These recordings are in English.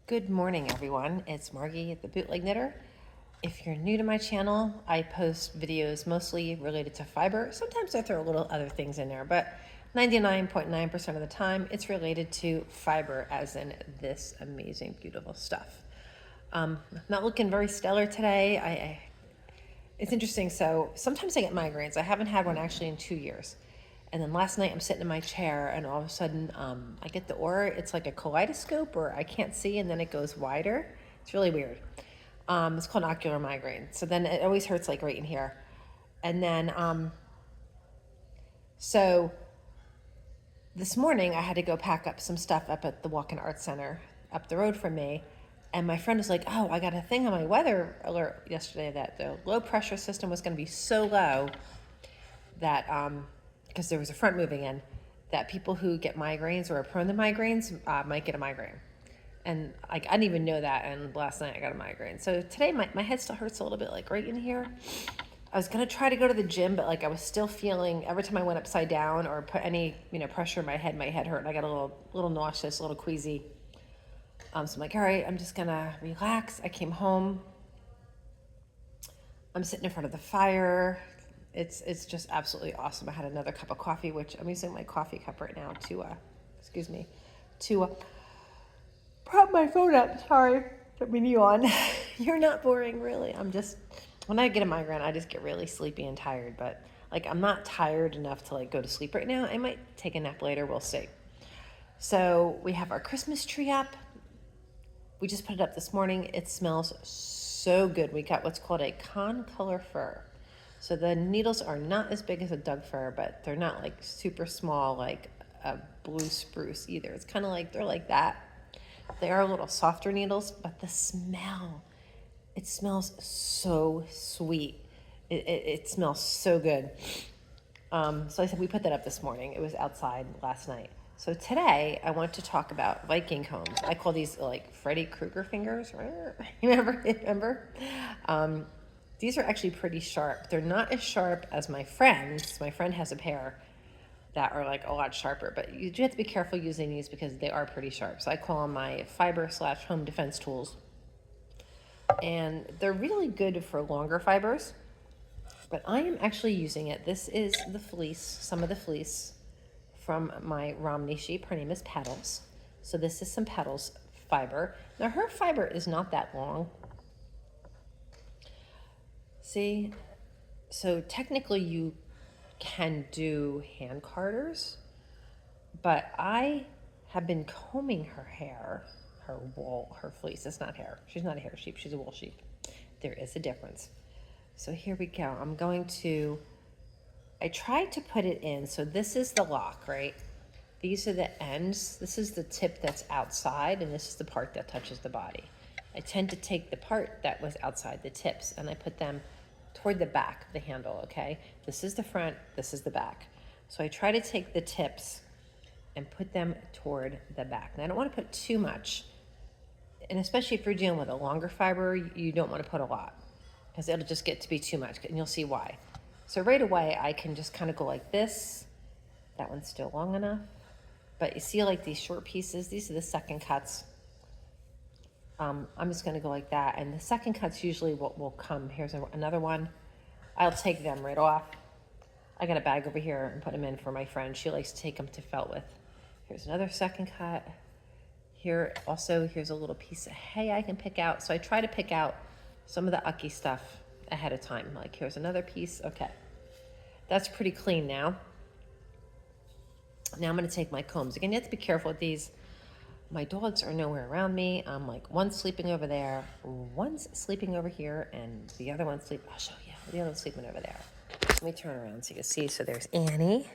Good morning, everyone. It's Margie, the Bootleg Knitter. If you're new to my channel, I post videos mostly related to fiber. Sometimes I throw a little other things in there, but 99.9% of the time, it's related to fiber, as in this amazing, beautiful stuff. Not looking very stellar today. It's interesting. So sometimes I get migraines. I haven't had one actually in 2 years. And then last night I'm sitting in my chair and all of a sudden I get the aura. It's like a kaleidoscope or I can't see and then it goes wider. It's really weird. It's called an ocular migraine. So then it always hurts like right in here. And then, so this morning I had to go pack up some stuff up at the Walk-in Art Center up the road from me. And my friend was like, oh, I got a thing on my weather alert yesterday that the low pressure system was going to be so low that, because there was a front moving in, that people who get migraines or are prone to migraines might get a migraine. And I didn't even know that, and last night I got a migraine. So today my head still hurts a little bit, like right in here. I was gonna try to go to the gym, but like I was still feeling, every time I went upside down or put any pressure in my head hurt. And I got a little nauseous, a little queasy. So I'm like, all right, I'm just gonna relax. I came home. I'm sitting in front of the fire. It's just absolutely awesome. I had another cup of coffee, which I'm using my coffee cup right now to prop my phone up. Sorry, put me knee on. You're not boring, really. When I get a migraine, I just get really sleepy and tired. But like, I'm not tired enough to like go to sleep right now. I might take a nap later. We'll see. So we have our Christmas tree up. We just put it up this morning. It smells so good. We got what's called a concolor fir. So the needles are not as big as a Doug fir, but they're not like super small like a blue spruce either. It's kind of like, they're like that. They are a little softer needles, but the smell, it smells so sweet. It smells so good. So I said we put that up this morning. It was outside last night. So today I want to talk about Viking combs. I call these like Freddy Krueger fingers. Remember? These are actually pretty sharp. They're not as sharp as my friend's. My friend has a pair that are like a lot sharper, but you do have to be careful using these because they are pretty sharp. So I call them my fiber/home defense tools. And they're really good for longer fibers, but I am actually using it. This is the fleece, some of the fleece from my Romney sheep. Her name is Petals. So this is some Petals fiber. Now her fiber is not that long. See, so technically you can do hand carders, but I have been combing her hair, her wool, her fleece. It's not hair. She's not a hair sheep. She's a wool sheep. There is a difference. So here we go. I tried to put it in. So this is the lock, right? These are the ends. This is the tip that's outside, and this is the part that touches the body. I tend to take the part that was outside the tips, and I put them toward the back of the handle, okay? This is the front, this is the back. So I try to take the tips and put them toward the back. Now I don't want to put too much, and especially if you're dealing with a longer fiber, you don't want to put a lot because it'll just get to be too much, and you'll see why. So right away, I can just kind of go like this. That one's still long enough. But you see like these short pieces, these are the second cuts. I'm just gonna go like that. And the second cuts usually what will come. Here's another one. I'll take them right off. I got a bag over here and put them in for my friend. She likes to take them to felt with. Here's another second cut. Here also, here's a little piece of hay I can pick out. So I try to pick out some of the ucky stuff ahead of time. Like here's another piece, okay. That's pretty clean now. Now I'm gonna take my combs. Again, you have to be careful with these. My dogs are nowhere around me. I'm like, one's sleeping over there, one's sleeping over here, and the other one's sleeping, I'll show you, the other one's sleeping over there. Let me turn around so you can see. So there's Annie,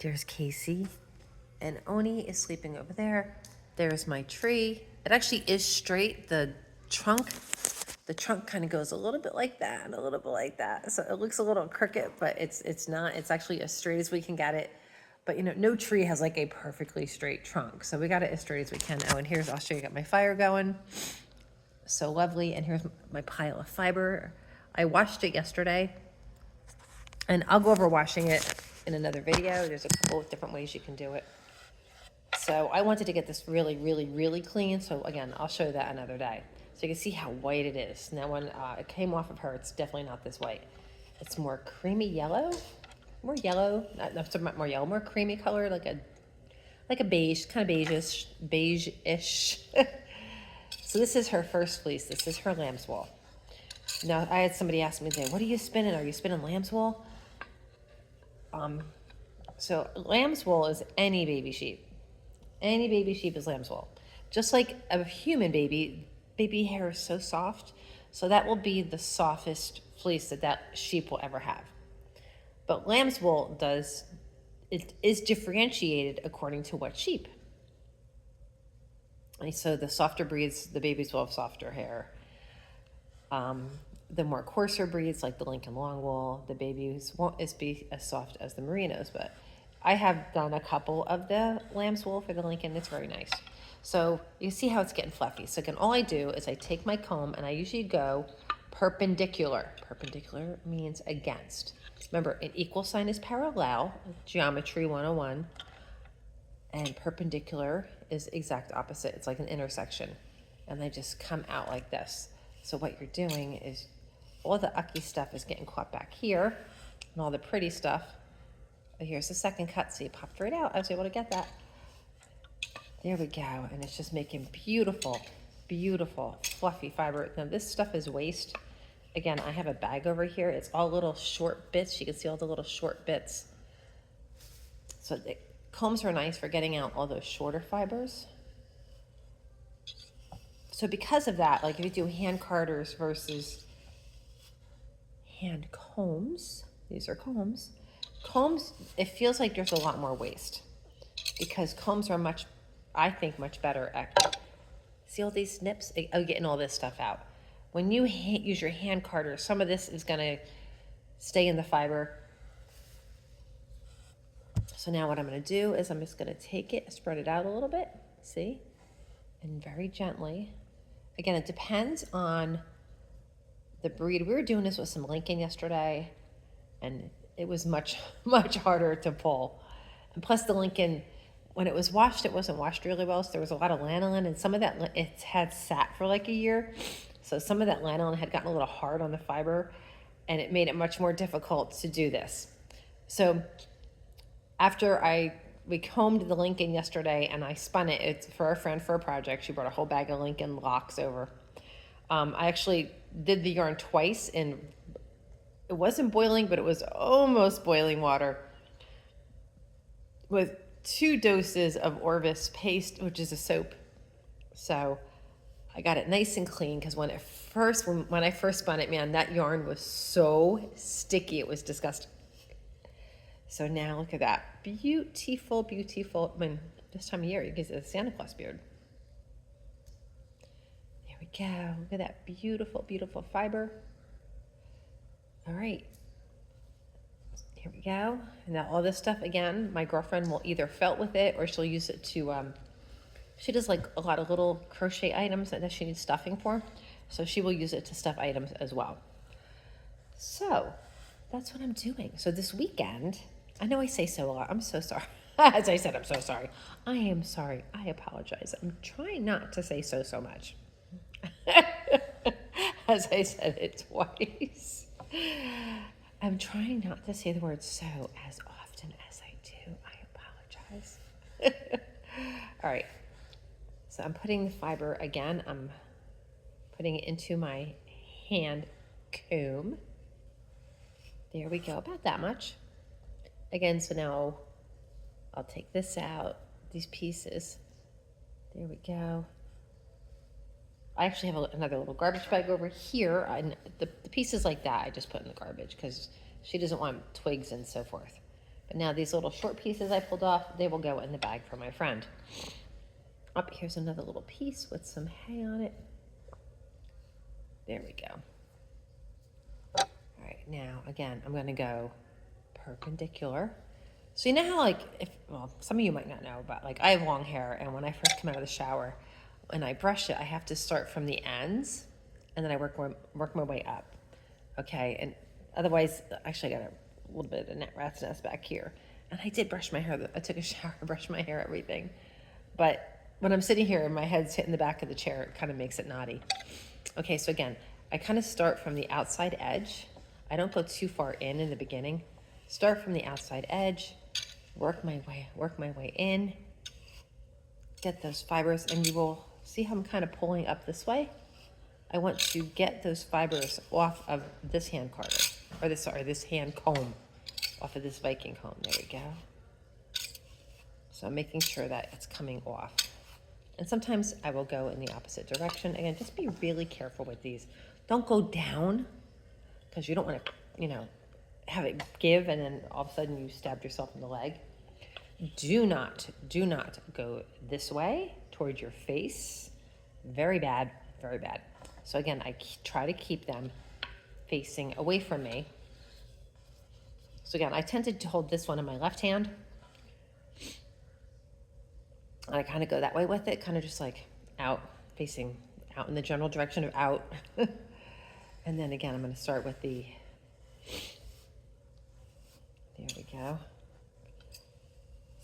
there's Casey, and Oni is sleeping over there. There's my tree. It actually is straight. The trunk kind of goes a little bit like that and a little bit like that. So it looks a little crooked, but it's not. It's actually as straight as we can get it. But no tree has like a perfectly straight trunk. So we got it as straight as we can. Oh, and here's, I'll show you, got my fire going. So lovely. And here's my pile of fiber. I washed it yesterday. And I'll go over washing it in another video. There's a couple of different ways you can do it. So I wanted to get this really, really, really clean. So again, I'll show that another day. So you can see how white it is. Now when it came off of her, it's definitely not this white. It's more creamy yellow, more yellow, not more yellow, more creamy color, like a beige, kind of beige-ish. So this is her first fleece. This is her lamb's wool. Now I had somebody ask me today, what are you spinning? Are you spinning lamb's wool? So lamb's wool is any baby sheep. Any baby sheep is lamb's wool. Just like a human baby, baby hair is so soft. So that will be the softest fleece that sheep will ever have. But lamb's wool it is differentiated according to what sheep. And so the softer breeds, the babies will have softer hair. The more coarser breeds, like the Lincoln long wool, the babies won't be as soft as the merinos. But I have done a couple of the lamb's wool for the Lincoln. It's very nice. So you see how it's getting fluffy. So again, all I do is I take my comb and I usually go perpendicular. Perpendicular means against. Remember, an equal sign is parallel, geometry 101. And perpendicular is exact opposite. It's like an intersection. And they just come out like this. So what you're doing is all the ucky stuff is getting caught back here and all the pretty stuff. Here's the second cut. See, it popped right out. I was able to get that. There we go. And it's just making beautiful, beautiful, fluffy fiber. Now this stuff is waste. Again, I have a bag over here. It's all little short bits. You can see all the little short bits. So the combs are nice for getting out all those shorter fibers. So because of that, like if you do hand carders versus hand combs, these are combs. Combs, it feels like there's a lot more waste because combs are I think much better at, see all these snips? Oh, getting all this stuff out. When you use your hand carder, some of this is gonna stay in the fiber. So now what I'm gonna do is I'm just gonna take it, spread it out a little bit, see? And very gently. Again, it depends on the breed. We were doing this with some Lincoln yesterday, and it was much, much harder to pull. And plus the Lincoln, when it was washed, it wasn't washed really well, so there was a lot of lanolin, and some of that, it had sat for like a year, so some of that lanolin had gotten a little hard on the fiber, and it made it much more difficult to do this. So after we combed the Lincoln yesterday and I spun it. It's for a friend for a project. She brought a whole bag of Lincoln locks over. I actually did the yarn twice and it wasn't boiling, but it was almost boiling water with 2 doses of Orvis paste, which is a soap. So I got it nice and clean because when I first spun it, man, that yarn was so sticky. It was disgusting. So now look at that. Beautiful, beautiful. I mean, this time of year, it gives it a Santa Claus beard. There we go. Look at that beautiful, beautiful fiber. All right. Here we go. And now all this stuff, again, my girlfriend will either felt with it or she'll use it to, she does like a lot of little crochet items that she needs stuffing for. So she will use it to stuff items as well. So that's what I'm doing. So this weekend, I know I say so a lot. I'm so sorry. As I said, I'm so sorry. I am sorry. I apologize. I'm trying not to say so much. As I said it twice. I'm trying not to say the word so as often as I do. I apologize. All right. So I'm putting the fiber again. I'm putting it into my hand comb. There we go, about that much. Again, so now I'll take this out, these pieces. There we go. I actually have another little garbage bag over here, and the pieces like that I just put in the garbage because she doesn't want twigs and so forth. But now these little short pieces I pulled off, they will go in the bag for my friend. Up here's another little piece with some hay on it. There we go. All right, now again, I'm gonna go perpendicular. So you know how well, some of you might not know, but like I have long hair, and when I first come out of the shower, when I brush it, I have to start from the ends, and then I work my way up. Okay, and otherwise, actually I got a little bit of a rat's nest back here. And I did brush my hair. I took a shower, brushed my hair, everything. But when I'm sitting here and my head's hitting the back of the chair, it kind of makes it knotty. Okay, so again, I kind of start from the outside edge. I don't go too far in the beginning. Start from the outside edge, work my way in, get those fibers, and you will see how I'm kind of pulling up this way. I want to get those fibers off of this hand carder, or this hand comb, off of this Viking comb. There we go. So I'm making sure that it's coming off. And sometimes I will go in the opposite direction. Again, just be really careful with these. Don't go down, because you don't want to, have it give and then all of a sudden you stabbed yourself in the leg. Do not go this way towards your face. Very bad, very bad. So again, I try to keep them facing away from me. So again, I tend to hold this one in my left hand. And I kind of go that way with it, kind of just like out, facing out in the general direction of out. And then again, I'm going to start with there we go.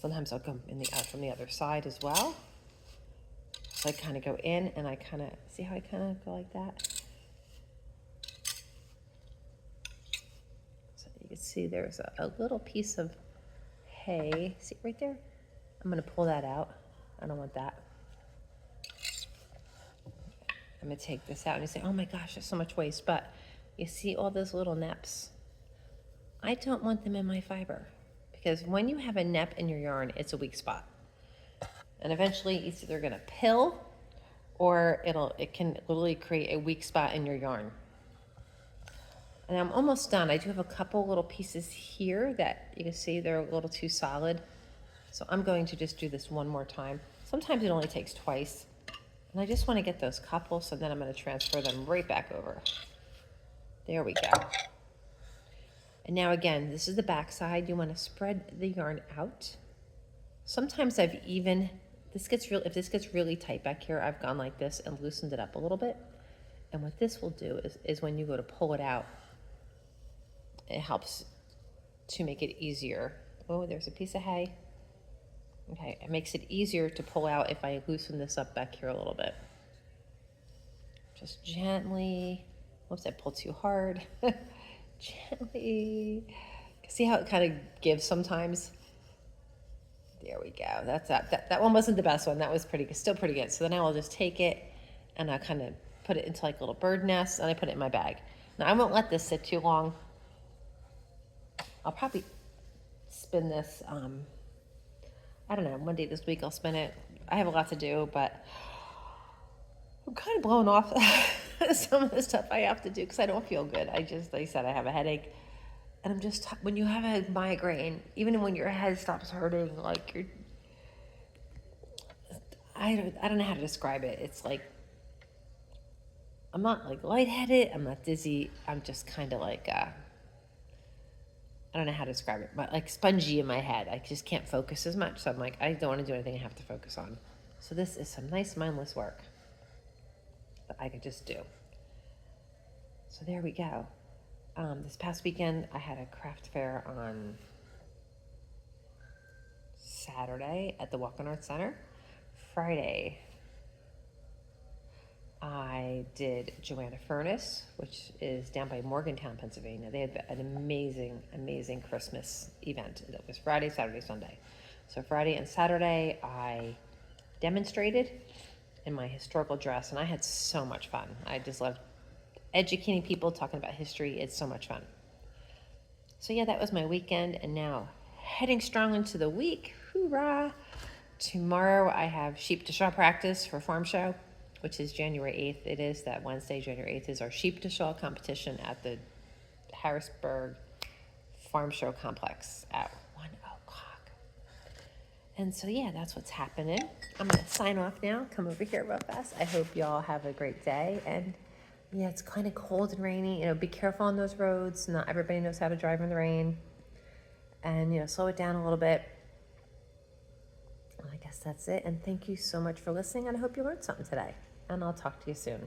Sometimes I'll go out from the other side as well. So I kind of go in and I kind of, see how I kind of go like that? So you can see there's a little piece of hay. See right there? I'm going to pull that out. I don't want that. I'm going to take this out and you say, oh my gosh, there's so much waste. But you see all those little neps? I don't want them in my fiber, because when you have a nep in your yarn, it's a weak spot. And eventually it's either going to pill or it can literally create a weak spot in your yarn. And I'm almost done. I do have a couple little pieces here that you can see they're a little too solid. So I'm going to just do this one more time. Sometimes it only takes twice. And I just want to get those couple, so then I'm going to transfer them right back over. There we go. And now again, this is the back side. You want to spread the yarn out. Sometimes if this gets really tight back here, I've gone like this and loosened it up a little bit. And what this will do is when you go to pull it out, it helps to make it easier. Oh, there's a piece of hay. Okay, it makes it easier to pull out if I loosen this up back here a little bit. Just gently. Whoops, I pulled too hard. Gently. See how it kind of gives sometimes? There we go. That's that one wasn't the best one. That was still pretty good. So then I will just take it and I kind of put it into like a little bird nest and I put it in my bag. Now I won't let this sit too long. I'll probably spin this, I don't know, one day this week I'll spin it. I have a lot to do, but I'm kind of blown off some of the stuff I have to do because I don't feel good. Like I said, I have a headache. And I'm just, when you have a migraine, even when your head stops hurting, like I don't know how to describe it. It's like, I'm not like lightheaded, I'm not dizzy. I'm just kind of like, I don't know how to describe it, but like spongy in my head. I just can't focus as much. So I'm like, I don't want to do anything I have to focus on. So this is some nice mindless work that I could just do. So there we go. This past weekend, I had a craft fair on Saturday at the Walk-In Arts Center. Friday, I did Joanna Furnace, which is down by Morgantown, Pennsylvania. They had an amazing, amazing Christmas event. That was Friday, Saturday, Sunday. So Friday and Saturday, I demonstrated in my historical dress, and I had so much fun. I just loved educating people, talking about history. It's so much fun. So yeah, that was my weekend, and now heading strong into the week. Hoorah! Tomorrow I have sheep to shawl practice for Farm Show, which is January 8th. It is that Wednesday, January 8th, is our sheep to shawl competition at the Harrisburg Farm Show Complex at 1 o'clock. And so yeah, that's what's happening. I'm gonna sign off now, come over here real fast. I hope y'all have a great day, and yeah, it's kind of cold and rainy. Be careful on those roads. Not everybody knows how to drive in the rain. And, slow it down a little bit. I guess that's it. And thank you so much for listening. And I hope you learned something today. And I'll talk to you soon.